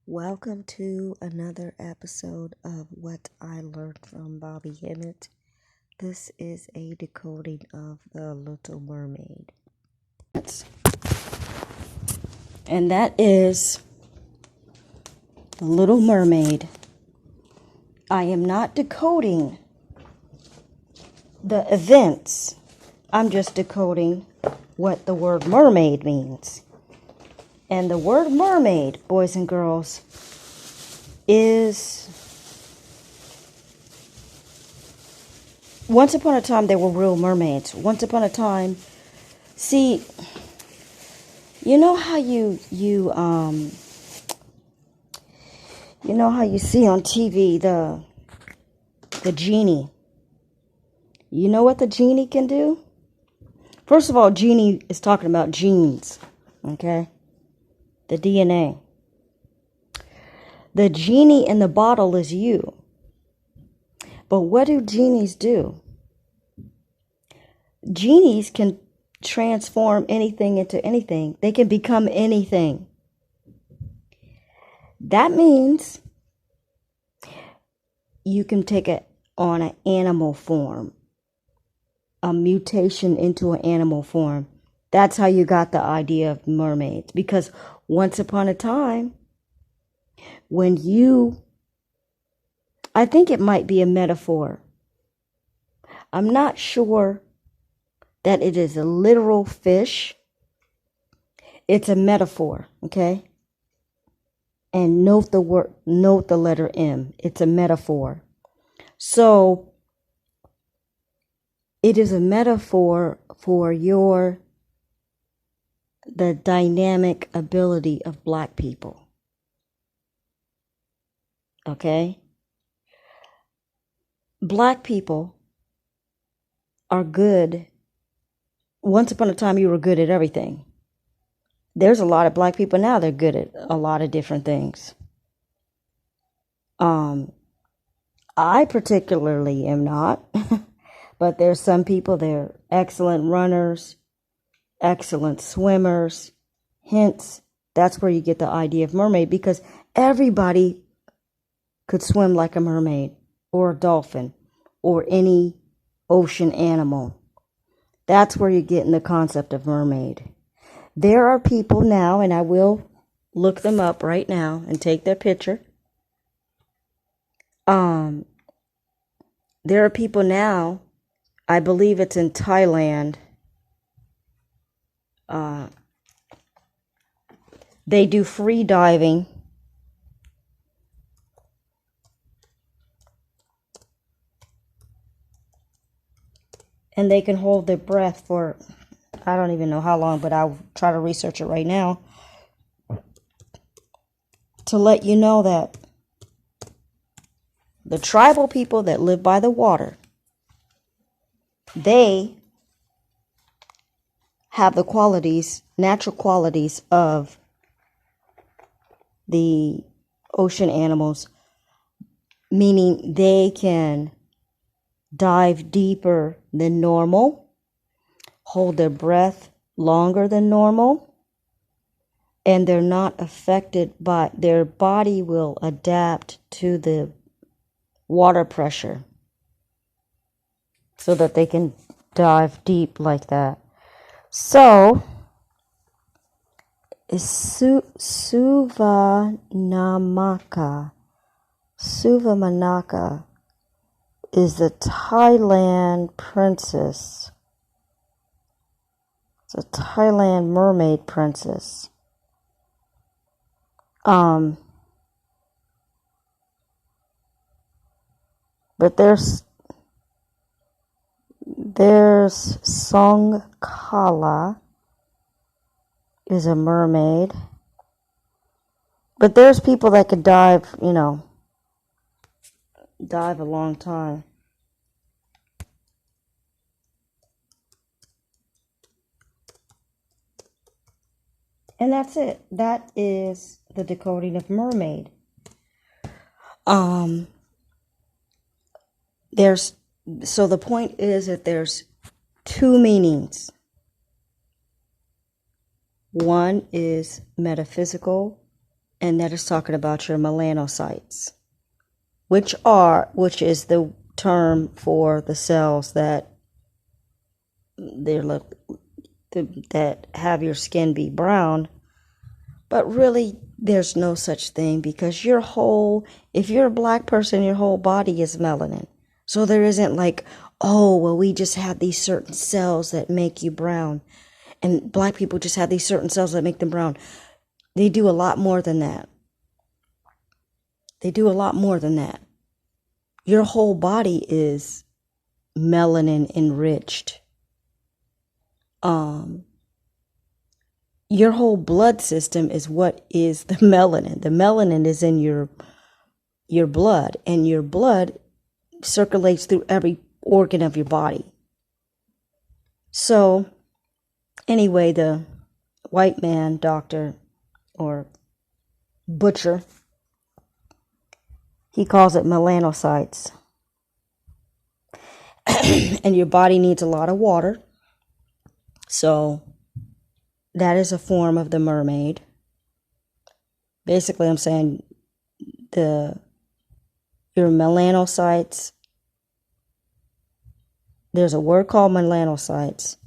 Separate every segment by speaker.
Speaker 1: Welcome to another episode of What I Learned from Bobby Hemmit. This is a decoding of The Little Mermaid. And that is The Little Mermaid. I am not decoding the events. I'm just decoding what the word mermaid means. And the word mermaid, boys and girls, is... Once upon a time, there were real mermaids. Once upon a time, see, you know how you see on TV the genie. You know what the genie can do? First of all, genie is talking about genes, okay? The DNA. The genie in the bottle is you. But what do genies do? Genies can transform anything into anything. They can become anything. That means you can take it on an animal form, a mutation into an animal form. That's how you got the idea of mermaids. Because once upon a time, when I think it might be a metaphor. I'm not sure that it is a literal fish. It's a metaphor, okay? And note the letter M. It's a metaphor. So it is a metaphor for the dynamic ability of Black people. Okay? Black people are good. Once upon a time, you were good at everything. There's a lot of Black people now that are good at a lot of different things. I particularly am not, but there's some people, they're excellent runners, excellent swimmers. Hence, that's where you get the idea of mermaid, because everybody could swim like a mermaid or a dolphin or any ocean animal. That's where you're getting the concept of mermaid. There are people now, and I will look them up right now and take their picture. There are people now, I believe it's in Thailand. They do free diving. And they can hold their breath for, I don't even know how long, but I'll try to research it right now to let you know that the tribal people that live by the water, they have the qualities, natural qualities of the ocean animals, meaning they can dive deeper than normal, hold their breath longer than normal, and they're not affected by, their body will adapt to the water pressure so that they can dive deep like that. So, Suvamanaka is the Thailand princess. It's a Thailand mermaid princess. But there's Songkala is a mermaid. But there's people that could dive, dive a long time. And that's it. That is the decoding of mermaid. So the point is that there's two meanings. One is metaphysical and that is talking about your melanocytes, which is the term for the cells that that have your skin be brown. But really, there's no such thing, because if you're a black person, your whole body is melanin. So there isn't like, oh, well, we just have these certain cells that make you brown, and black people just have these certain cells that make them brown. They do a lot more than that. They do a lot more than that. Your whole body is melanin enriched. Your whole blood system is what is the melanin. The melanin is in your blood, and your blood circulates through every organ of your body. So anyway, the white man doctor or butcher, he calls it melanocytes. And your body needs a lot of water. So that is a form of the mermaid. Basically, I'm saying your melanocytes, there's a word called melanocytes,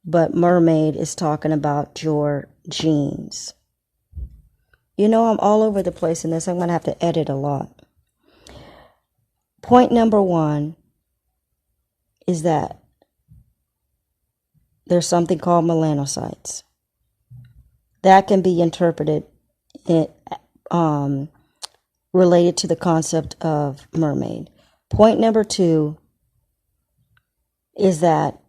Speaker 1: but mermaid is talking about your genes. I'm all over the place in this. I'm going to have to edit a lot. Point number 1 is that there's something called melanocytes. That can be interpreted related to the concept of mermaid. Point number 2 is that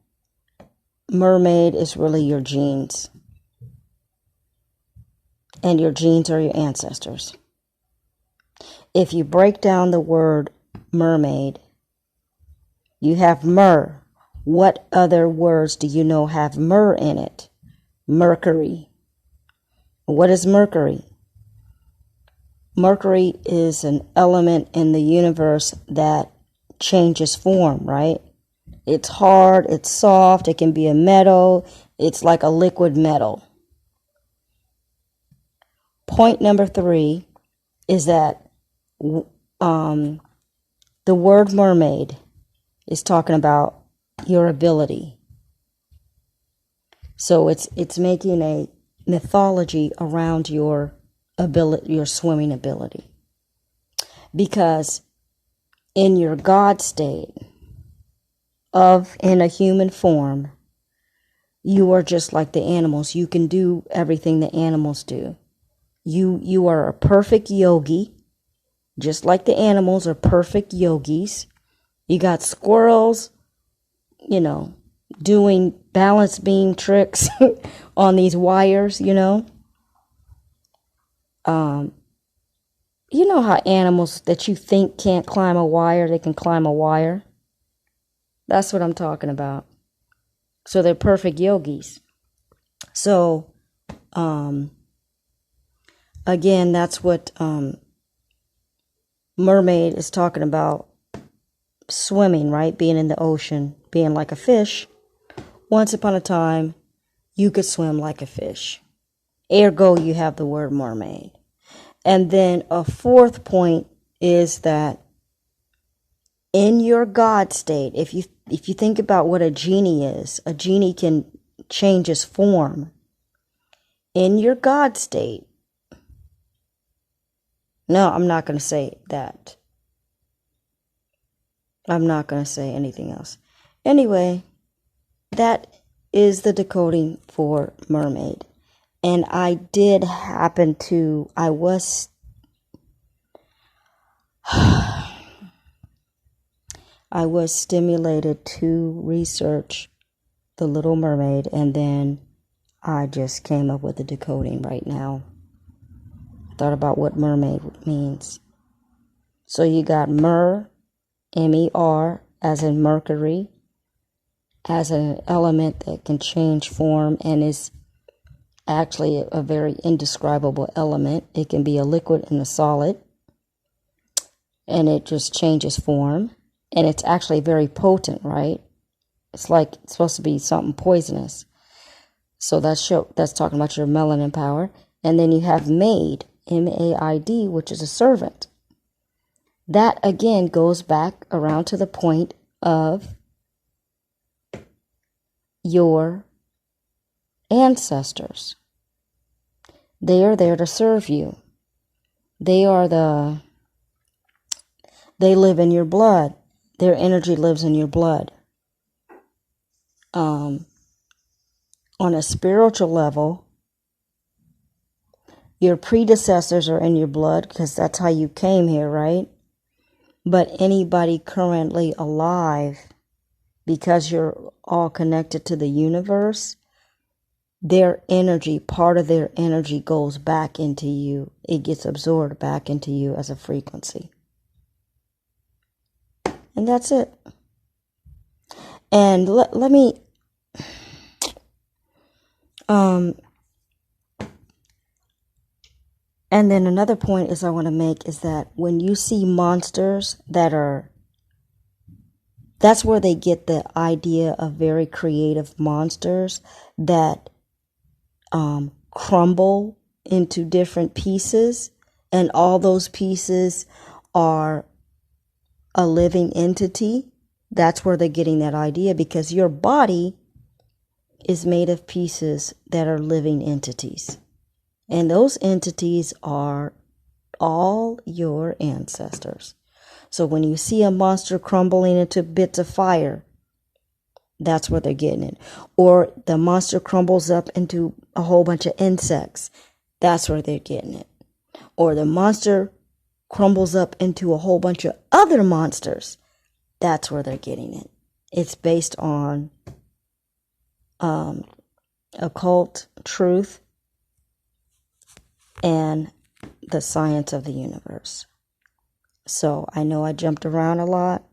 Speaker 1: mermaid is really your genes. And your genes are your ancestors. If you break down the word mermaid, you have mer. What other words do you know have mer in it? Mercury. What is Mercury? Mercury is an element in the universe that changes form, right? It's hard, it's soft, it can be a metal, it's like a liquid metal. Point number 3 is that the word mermaid is talking about your ability. So it's making a mythology around your ability, your swimming ability. Because in your God state in a human form, you are just like the animals. You can do everything the animals do. You are a perfect yogi, just like the animals are perfect yogis. You got squirrels, doing balance beam tricks on these wires, You know how animals that you think can't climb a wire, they can climb a wire? That's what I'm talking about. So they're perfect yogis. So, again, that's what mermaid is talking about. Swimming, right? Being in the ocean, being like a fish. Once upon a time, you could swim like a fish. Ergo, you have the word mermaid. And then a 4th point is that in your God state, if you think about what a genie is, a genie can change its form. In your God state, no, I'm not going to say that. I'm not going to say anything else. Anyway, that is the decoding for mermaid. And I did happen to, I was stimulated to research The Little Mermaid, and then I just came up with the decoding right now. Thought about what mermaid means. So you got mer, M-E-R, as in Mercury, as an element that can change form and is actually a very indescribable element. It can be a liquid and a solid, and it just changes form. And it's actually very potent, right? It's like it's supposed to be something poisonous. So that's talking about your melanin power. And then you have maid, M-A-I-D, which is a servant. That again goes back around to the point of your ancestors. They are there to serve you. They live in your blood. Their energy lives in your blood. On a spiritual level, your predecessors are in your blood because that's how you came here, right? But anybody currently alive, because you're all connected to the universe, their energy, part of their energy goes back into you. It gets absorbed back into you as a frequency. And that's it. And let me, and then another point is I want to make is that when you see monsters that's where they get the idea of very creative monsters that crumble into different pieces, and all those pieces are a living entity. That's where they're getting that idea, because your body is made of pieces that are living entities. And those entities are all your ancestors. So when you see a monster crumbling into bits of fire, that's where they're getting it. Or the monster crumbles up into a whole bunch of insects. That's where they're getting it. Or the monster crumbles up into a whole bunch of other monsters. That's where they're getting it. It's based on occult truth and the science of the universe. So I know I jumped around a lot.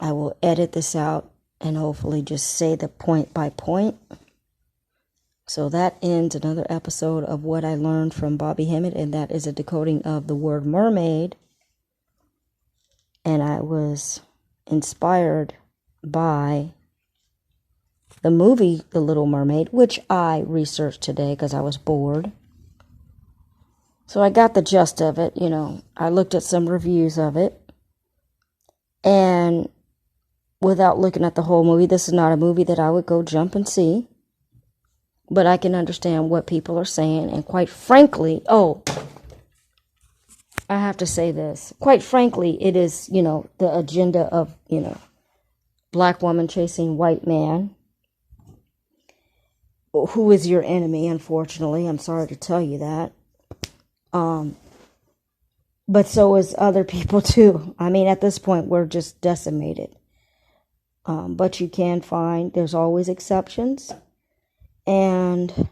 Speaker 1: I will edit this out and hopefully just say the point by point. So that ends another episode of what I learned from Bobby Hemmit, and that is a decoding of the word mermaid. And I was inspired by the movie The Little Mermaid, which I researched today because I was bored. So I got the gist of it, I looked at some reviews of it. And without looking at the whole movie, this is not a movie that I would go jump and see. But I can understand what people are saying. And quite frankly, I have to say this. Quite frankly, it is, the agenda of, black woman chasing white man, who is your enemy, unfortunately. I'm sorry to tell you that. But so is other people too. I mean, at this point, we're just decimated. But you can find, there's always exceptions. And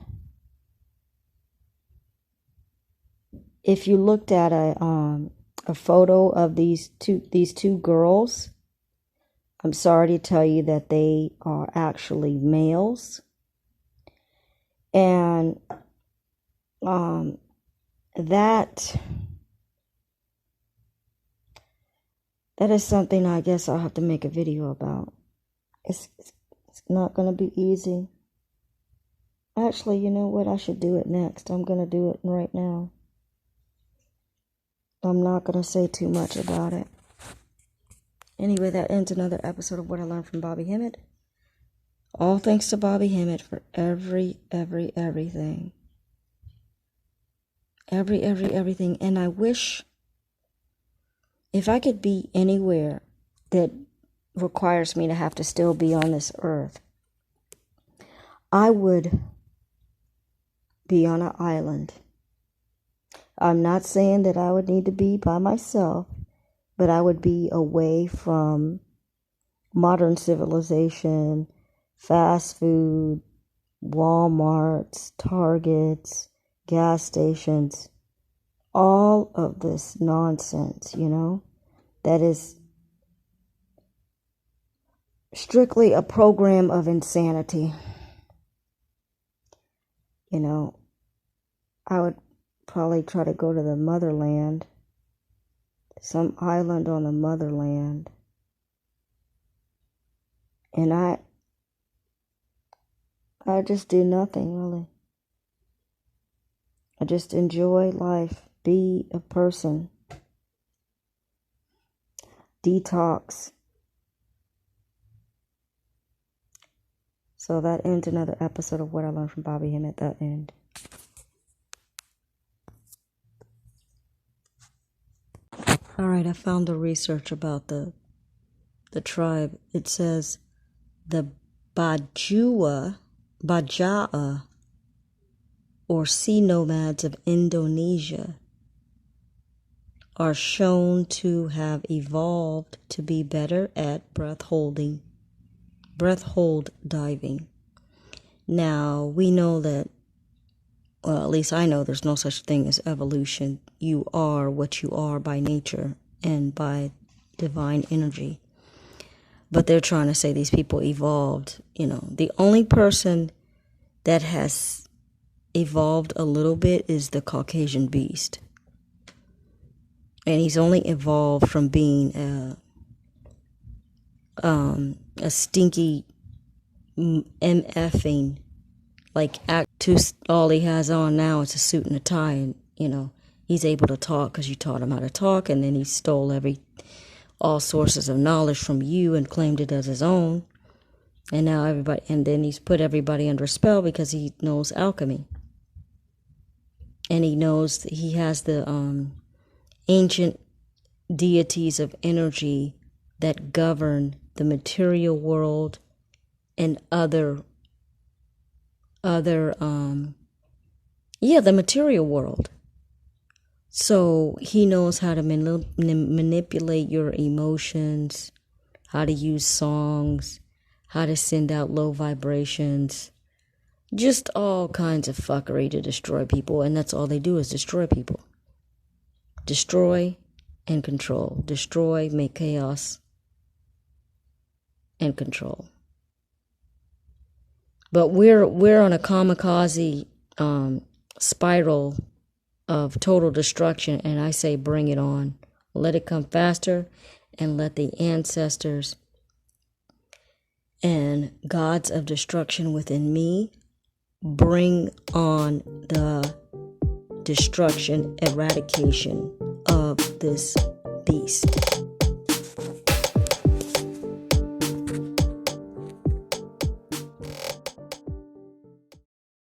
Speaker 1: if you looked at a photo of these two girls, I'm sorry to tell you that they are actually males. And that is something I guess I'll have to make a video about. It's not going to be easy. Actually, you know what? I should do it next. I'm going to do it right now. I'm not going to say too much about it. Anyway, that ends another episode of What I Learned from Bobby Hemmit. All thanks to Bobby Hemmit for everything. Everything. And I wish if I could be anywhere that requires me to have to still be on this earth, I would be on an island. I'm not saying that I would need to be by myself, but I would be away from modern civilization, fast food, Walmarts, Targets, gas stations, all of this nonsense, that is strictly a program of insanity. I would probably try to go to the motherland, some island on the motherland, and I just do nothing, really. just enjoy life. Be a person. Detox. So that ends another episode of What I Learned from Bobby Hemmit. That end. All right, I found the research about the tribe. It says the Baja'a or sea nomads of Indonesia are shown to have evolved to be better at breath hold diving. Now, we know that, well, at least I know there's no such thing as evolution. You are what you are by nature and by divine energy. But they're trying to say these people evolved. The only person that has evolved a little bit is the Caucasian beast. And he's only evolved from being a stinky MFing, like act to all he has on now is a suit and a tie, and he's able to talk because you taught him how to talk, and then he stole all sources of knowledge from you and claimed it as his own, and now then he's put everybody under a spell because he knows alchemy, and he knows that he has the ancient deities of energy that govern the material world and the material world. So he knows how to manipulate your emotions, how to use songs, how to send out low vibrations, just all kinds of fuckery to destroy people. And that's all they do is destroy people. Destroy and control. Destroy, make chaos, and control. But we're on a kamikaze spiral of total destruction, and I say bring it on. Let it come faster, and let the ancestors and gods of destruction within me bring on the destruction, eradication of this beast.